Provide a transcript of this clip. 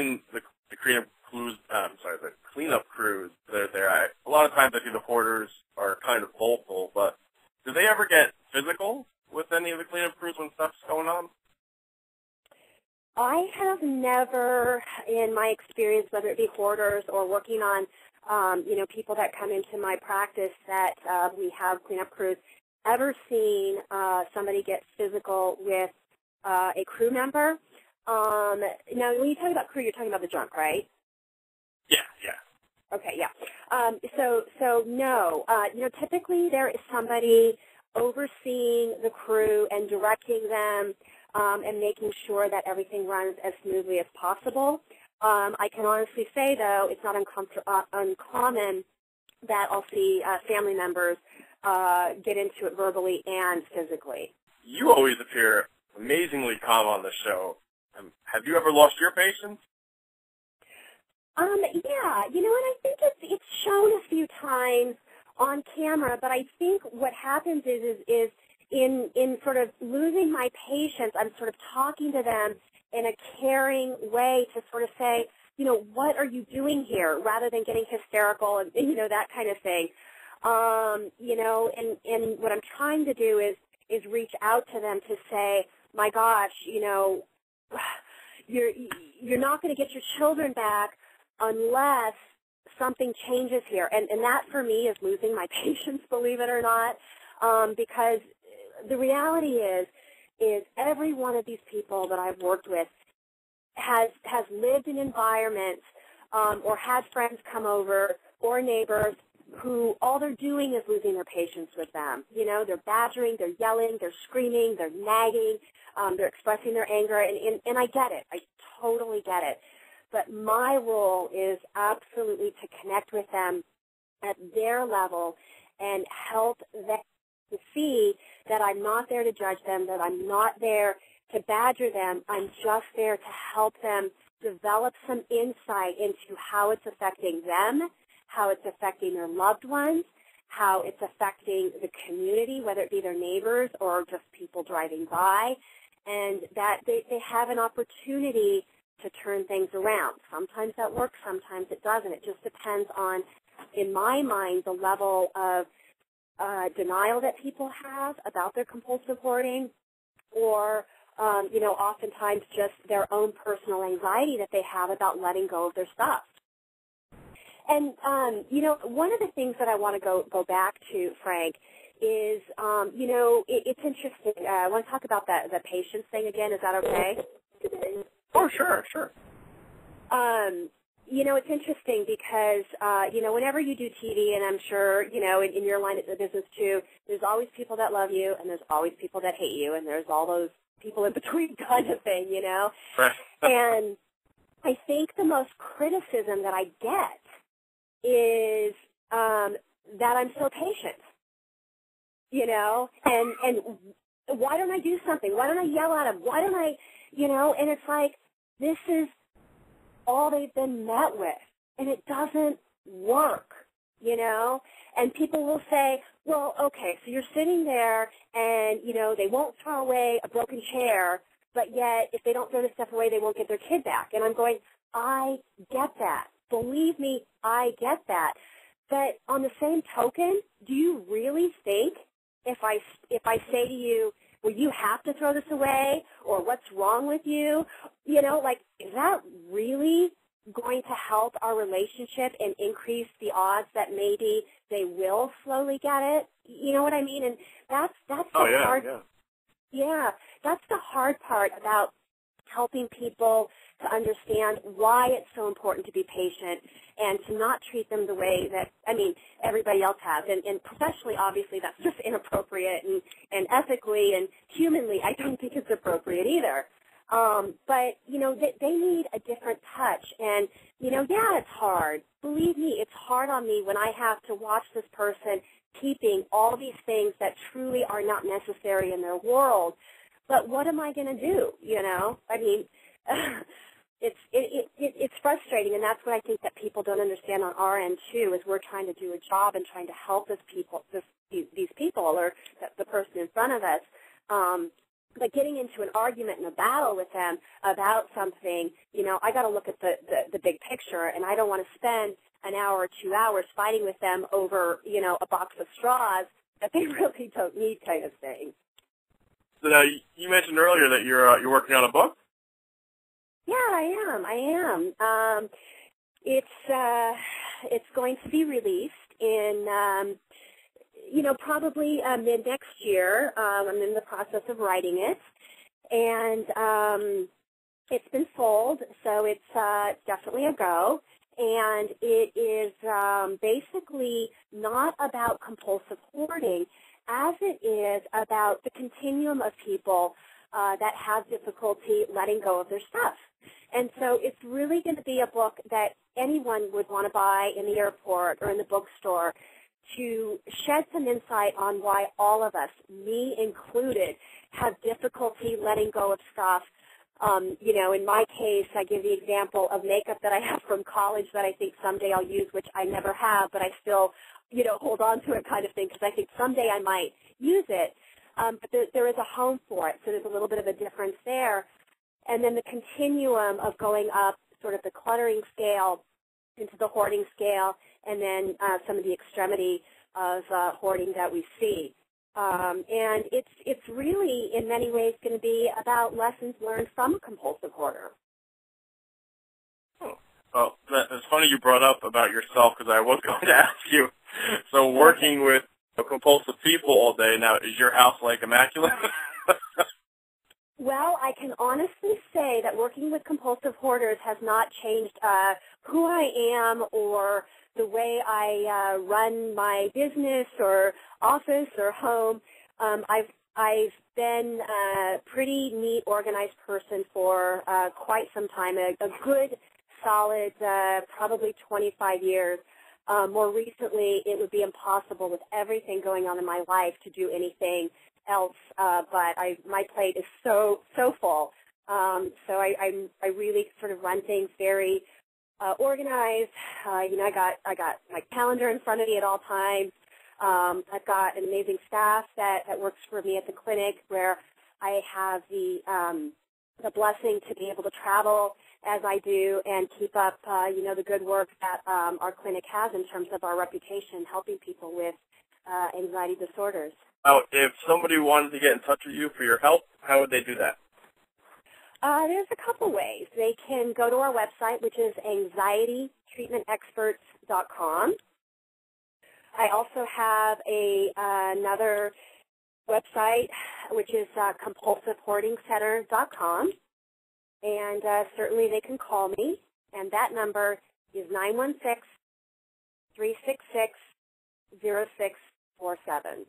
seen the cleanup crews that are there, a lot of times I see the hoarders are kind of vocal, but do they ever get physical with any of the cleanup crews when stuff's going on? I have never, in my experience, whether it be hoarders or working on, people that come into my practice that we have cleanup crews, ever seen somebody get physical with a crew member. Now, when you talk about crew, you're talking about the junk, right? Yeah. Okay, yeah. So no. Typically there is somebody overseeing the crew and directing them and making sure that everything runs as smoothly as possible. I can honestly say, though, it's not uncommon that I'll see family members get into it verbally and physically. You always appear amazingly calm on the show. Have you ever lost your patience? Yeah, and I think it's shown a few times on camera, but I think what happens is in sort of losing my patience, I'm sort of talking to them in a caring way to sort of say, what are you doing here, rather than getting hysterical and that kind of thing. And what I'm trying to do is reach out to them to say, my gosh, you're not going to get your children back unless something changes here. And that, for me, is losing my patience, believe it or not, because the reality is every one of these people that I've worked with has lived in environments or had friends come over or neighbors who all they're doing is losing their patience with them. They're badgering, they're yelling, they're screaming, they're nagging, they're expressing their anger, and I get it. I totally get it. But my role is absolutely to connect with them at their level and help them to see that I'm not there to judge them, that I'm not there to badger them. I'm just there to help them develop some insight into how it's affecting them, how it's affecting their loved ones, how it's affecting the community, whether it be their neighbors or just people driving by, and that they have an opportunity to turn things around. Sometimes that works, sometimes it doesn't. It just depends on, in my mind, the level of denial that people have about their compulsive hoarding, or, oftentimes just their own personal anxiety that they have about letting go of their stuff. And, one of the things that I want to go back to, Frank, is, it's interesting. I want to talk about the patience thing again. Is that okay? Oh, sure. It's interesting because, whenever you do TV, and I'm sure, in your line of business too, there's always people that love you, and there's always people that hate you, and there's all those people in between kind of thing, Right. And I think the most criticism that I get is that I'm so patient, and why don't I do something? Why don't I yell at them? Why don't I, and it's like, this is all they've been met with, and it doesn't work, and people will say, well, okay, so you're sitting there and, they won't throw away a broken chair, but yet if they don't throw the stuff away, they won't get their kid back. And I'm going, I get that. Believe me, I get that. But on the same token, do you really think if I say to you, well, you have to throw this away, or what's wrong with you, is that really going to help our relationship and increase the odds that maybe they will slowly get it? You know what I mean? And that's the hard. Yeah, that's the hard part about helping people to understand why it's so important to be patient and to not treat them the way that, everybody else has. And professionally, obviously, that's just inappropriate, and ethically and humanly, I don't think it's appropriate either. But, they need a different touch. And, yeah, it's hard. Believe me, it's hard on me when I have to watch this person keeping all these things that truly are not necessary in their world. But what am I going to do, It's frustrating, and that's what I think that people don't understand on our end, too, is we're trying to do a job and trying to help these people, or the person in front of us, But getting into an argument and a battle with them about something, I got to look at the big picture, and I don't want to spend an hour or 2 hours fighting with them over, a box of straws that they really don't need, kind of thing. So now you mentioned earlier that you're working on a book. Yeah, I am. It's going to be released in probably mid next year. I'm in the process of writing it, and it's been sold, so it's definitely a go. And it is basically not about compulsive hoarding, as it is about the continuum of people that have difficulty letting go of their stuff. And so it's really going to be a book that anyone would want to buy in the airport or in the bookstore to shed some insight on why all of us, me included, have difficulty letting go of stuff. In my case, I give the example of makeup that I have from college that I think someday I'll use, which I never have, but I still, hold on to it kind of thing, because I think someday I might use it. But there is a home for it, so there's a little bit of a difference there. And then the continuum of going up sort of the cluttering scale into the hoarding scale, and then some of the extremity of hoarding that we see. And it's really, in many ways, going to be about lessons learned from a compulsive hoarder. Oh. Well, it's funny you brought up about yourself, because I was going to ask you. So working with compulsive people all day now, is your house like immaculate? Well, I can honestly say that working with compulsive hoarders has not changed who I am or the way I run my business or office or home. I've been a pretty neat, organized person for quite some time, a good, solid, probably 25 years. More recently, it would be impossible with everything going on in my life to do anything else, but my plate is so full. So I really sort of run things very organized. I got my calendar in front of me at all times. I've got an amazing staff that works for me at the clinic, where I have the blessing to be able to travel as I do and keep up, the good work that our clinic has in terms of our reputation, helping people with anxiety disorders. Now, if somebody wanted to get in touch with you for your help, how would they do that? There's a couple ways. They can go to our website, which is anxietytreatmentexperts.com. I also have another website, which is compulsivehoardingcenter.com. And certainly they can call me, and that number is 916-366-0647.